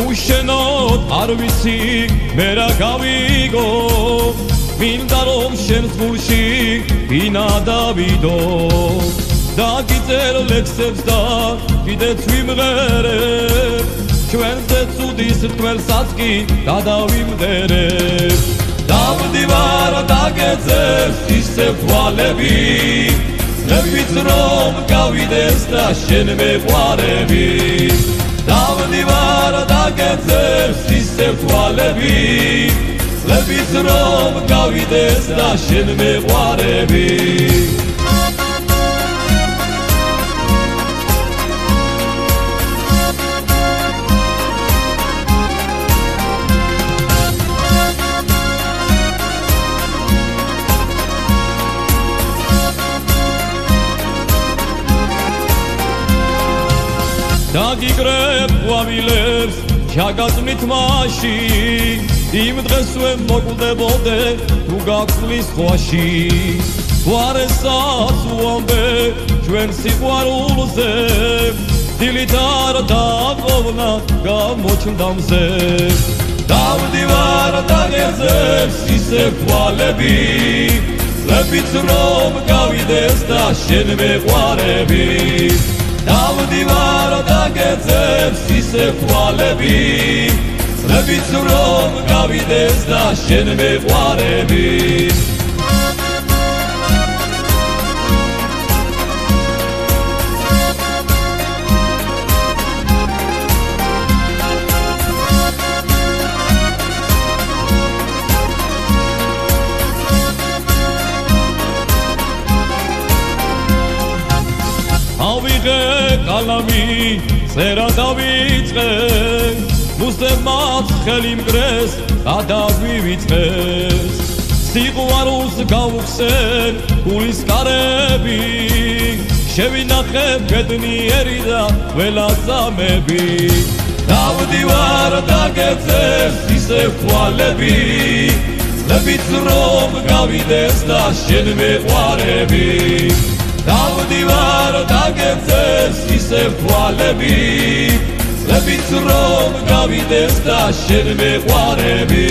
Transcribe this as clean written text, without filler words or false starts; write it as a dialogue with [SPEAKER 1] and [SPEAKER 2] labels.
[SPEAKER 1] უშენოდ არ ვიცი მე რა გავიგო მინდა რომ შენს გულში ვინა დავიდო დაგიწერ ლექსებს და კიდეც ვიმღერებ ჩვენზე ცუდის თველსაც კი გადავიმღერებ დავდივარ დაგეძებს ისევ თვალები ძლებით რომ გავიდეს და შენ მეყვარები დავდივარ დაგეძებს ისევ თვალები ძლებით რომ გავიდეს და შენ მეყვარები დაგიგრებ ყვავილებს ჩაგაწვნით მაშინ იმ დღესვე მოკვდებოდე თუ გაკვლის ხვაში გვარესაც უამბე ჩვენ სიყვარულზე დილით არ დაყოვნა გამოჩნდა მზე დავდივარ დაგეძებს ისევ თვალები ძლებით რომ გავიდეს და შენ მეყვარები დავდივარ დაგეძებს ისევ თვალები ძლებით რომ გავიდეს და შენ მეყვარები ავიღე კალამი წერა დავიწყე მუსტემაც ხელი მგრეს გადაგვივიწყეს სიყვარულს გავუხსენ გულის კარები შევინახებ ბედნიერი და ველაზამები დავდივარ დაგეძებს ისევ თვალები ძლებით რომ გავიდეს და შენ მეყვარები დავდივარ დაგეძებს ისევ თვალები ძლებით რომ გავიდეს და შენ მეყვარები